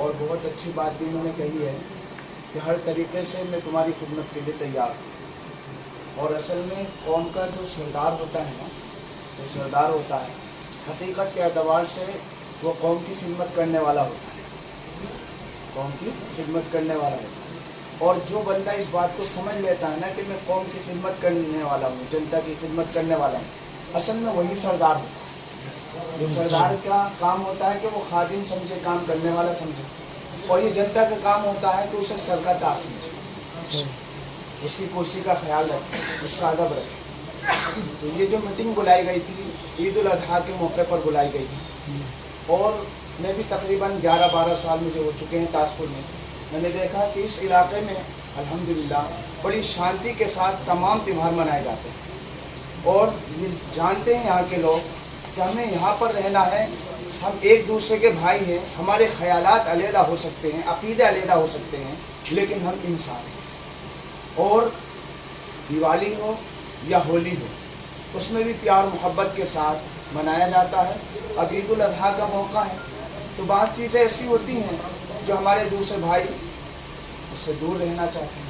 और बहुत अच्छी बात भी उन्होंने कही है कि हर तरीके से मैं तुम्हारी खिदमत के लिए तैयार हूँ। और असल में कौम का जो सरदार होता है ना, जो सरदार होता है, हकीकत के एतबार से वो कौम की खिदमत करने वाला होता है, कौम की खिदमत करने वाला होता है। और जो बंदा इस बात को समझ लेता है ना कि मैं कौम की खिदमत करने वाला हूँ, जनता की खिदमत करने वाला हूँ, असल में वही सरदार होता है। ये सरदार का काम होता है कि वो खादिम समझे, काम करने वाला समझे, और ये जनता का काम होता है कि उसे सर का ताज समझे, उसकी कुर्सी का ख्याल रखे, उसका अदब रखे। तो ये जो मीटिंग बुलाई गई थी ईद उल अजहा के मौके पर बुलाई गई थी, और मैं भी तकरीबन 11-12 साल मुझे हो चुके हैं ताजपुर में। मैंने देखा कि इस इलाके में अल्हम्दुलिल्लाह बड़ी शांति के साथ तमाम त्यौहार मनाए जाते हैं। और ये जानते हैं यहाँ के लोग कि हमें यहाँ पर रहना है, हम एक दूसरे के भाई हैं, हमारे ख्यालात अलहदा हो सकते हैं, अकीदे अलहदा हो सकते हैं, लेकिन हम इंसान हैं। और दिवाली हो या होली हो, उसमें भी प्यार मोहब्बत के साथ मनाया जाता है। अब ईद उल अजहा का मौका है तो बात चीज़ें ऐसी होती हैं जो हमारे दूसरे भाई उससे दूर रहना चाहते हैं,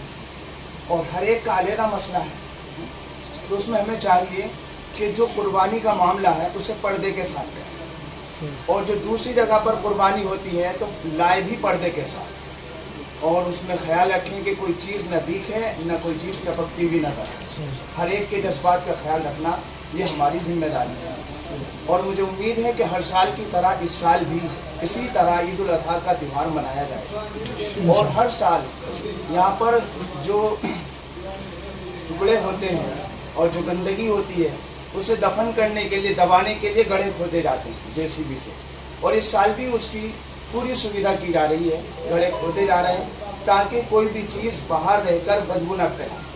और हर एक का अलहदा मसला है। तो उसमें हमें चाहिए कि जो कुर्बानी का मामला है उसे पर्दे के साथ करें, और जो दूसरी जगह पर कुर्बानी होती है तो लाए भी पर्दे के साथ, और उसमें ख्याल रखें कि कोई चीज़ न दिखे न कोई चीज़ टपकती भी न करे। हर एक के जज्बात का ख्याल रखना ये हमारी जिम्मेदारी है। और मुझे उम्मीद है कि हर साल की तरह इस साल भी इसी तरह ईद उल अजहा का त्यौहार मनाया जाए, और हर साल यहाँ पर जो टुकड़े होते हैं और जो गंदगी होती है उसे दफन करने के लिए, दबाने के लिए गड्ढे खोदे जाते हैं जेसीबी से, और इस साल भी उसकी पूरी सुविधा की जा रही है। गड्ढे खोदे जा रहे हैं ताकि कोई भी चीज़ बाहर रहकर बदबू न फैलाए।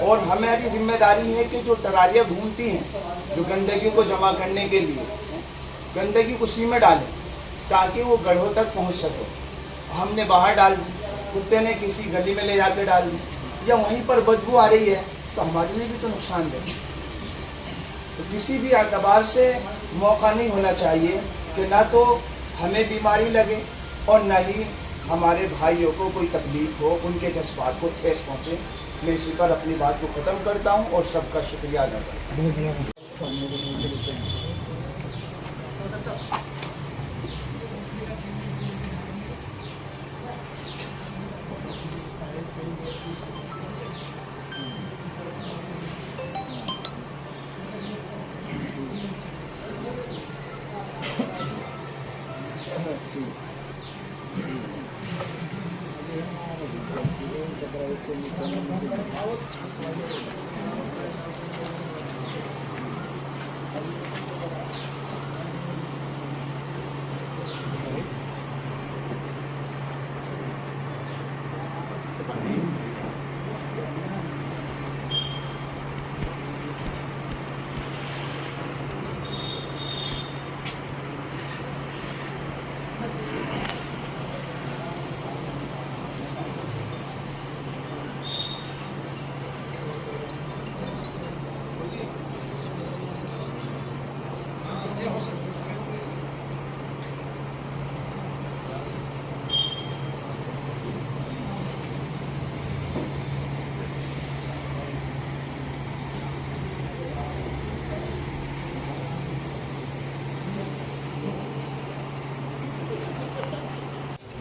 और हमारी जिम्मेदारी है कि जो टरालियाँ घूमती हैं जो गंदगी को जमा करने के लिए, गंदगी उसी में डालें ताकि वो गड्ढों तक पहुंच सके। हमने बाहर डाल दी, कुत्ते ने किसी गली में ले जाकर डाल दी, या वहीं पर बदबू आ रही है तो हमारे लिए भी तो नुकसानदेह। तो किसी भी एतबार से मौका नहीं होना चाहिए कि ना तो हमें बीमारी लगे और न ही हमारे भाइयों को कोई तकलीफ हो, उनके जज्बात को ठेस पहुँचे। मैं इसी पर अपनी बात को ख़त्म करता हूँ और सबका शुक्रिया अदा करता हूँ।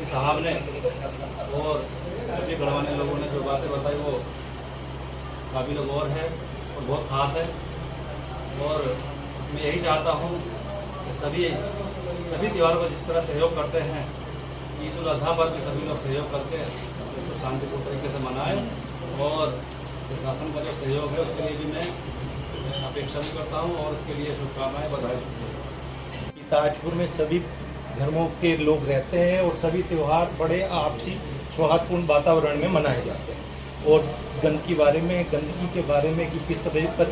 साहब ने और सभी गढ़वाने लोगों ने जो बातें बताई वो काबिल गौर है और बहुत ख़ास है। और मैं यही चाहता हूँ कि सभी त्योहारों को जिस तरह सहयोग करते हैं, ईद उल अजहा पर भी सभी लोग सहयोग करके तो शांतिपूर्ण तरीके से मनाएं, और प्रशासन का जो सहयोग है उसके लिए भी मैं अपेक्षा भी करता हूँ और उसके लिए शुभकामनाएँ, बधाई। ताजपुर में सभी धर्मों के लोग रहते हैं और सभी त्यौहार बड़े आपसी सौहार्दपूर्ण वातावरण में मनाए जाते हैं। और गंदगी के बारे में कि किस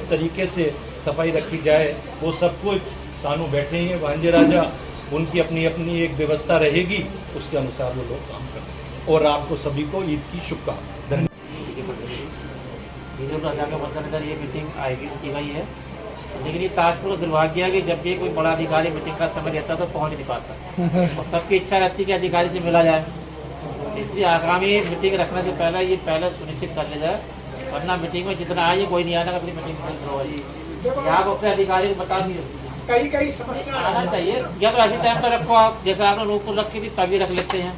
तरीके से सफाई रखी जाए वो सब कुछ कानून बैठे हैं भांजे राजा, उनकी अपनी अपनी एक व्यवस्था रहेगी, उसके अनुसार वो लोग काम करेंगे। और आपको सभी को ईद की शुभकामनाएं। ईद उल अजहा के मद्देनजर ये मीटिंग आयोजित की गई है लेकिन ये ताजपुर का दुर्भाग्य है कि जब भी कोई बड़ा अधिकारी मीटिंग का समय देता है तो पहुंच नहीं पाता और सबकी इच्छा रहती है कि अधिकारी से मिला जाए। इसलिए आगामी मीटिंग रखने से पहले ये पहले सुनिश्चित कर लिया जाए, वरना मीटिंग में जितना आइए कोई नहीं आना, अपनी मीटिंग कैंसिल होगी। आप अपने अधिकारी को बता दीजिए कई समस्या आना चाहिए, या तो ऐसे टाइम पर रखो आप, जैसे आपने रूप को रखी थी तभी रख लेते हैं,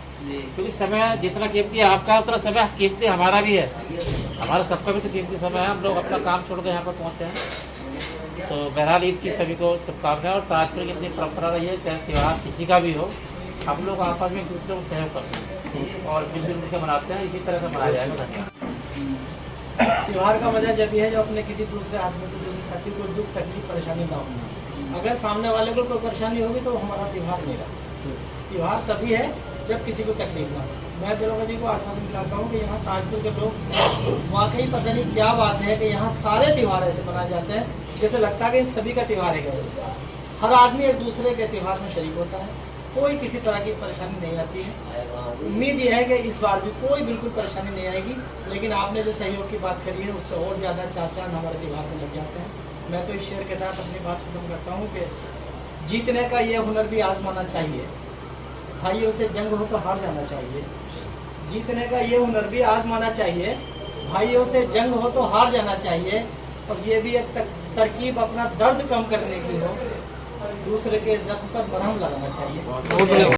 क्योंकि समय जितना कीमती आपका है उतना समय कीमती हमारा भी है, हमारा सबका भी तो कीमती समय है। हम लोग अपना काम छोड़ कर यहाँ पर पहुँचे हैं। तो बहरहाल ईद की सभी को शुभकामनाएं। और ताजपुर की अपनी परंपरा रही है, चाहे त्यौहार किसी का भी हो, हम लोग आपस में एक दूसरे को सहयोग करते हैं और मिलजुल मिलकर मनाते हैं। इसी तरह से मनाया जाएगा। त्योहार का मजा जब ये है जब अपने किसी दूसरे आदमी को, किसी साथी को दुख तकलीफ परेशानी ना हो। अगर सामने वाले को कोई परेशानी होगी तो हमारा त्योहार नहीं रहा। त्योहार तभी है जब किसी को तकलीफ ना हो। मैं दरोगा जी को आश्वासन दिलाता हूँ कि यहाँ ताजपुर के लोग वाकई पता नहीं क्या बात है कि यहाँ सारे त्योहार ऐसे मनाए जाते हैं जैसे लगता है कि इन सभी का त्योहार है। हर आदमी एक दूसरे के त्योहार में शरीक होता है, कोई किसी तरह की परेशानी नहीं आती है। उम्मीद यह है कि इस बार भी कोई बिल्कुल परेशानी नहीं आएगी, लेकिन आपने जो सहयोग की बात करी है उससे और ज़्यादा चार चांद हमारे त्योहार में लग जाते हैं। मैं तो इस शेर के साथ अपनी बात खत्म करता हूँ कि जीतने का ये हुनर भी आजमाना चाहिए, भाइयों से जंग हो तो हार जाना चाहिए। जीतने का ये हुनर भी आजमाना चाहिए, भाइयों से जंग हो तो हार जाना चाहिए। और ये भी एक तरकीब अपना दर्द कम करने की हो, दूसरे के जख्म पर मरहम लगाना चाहिए।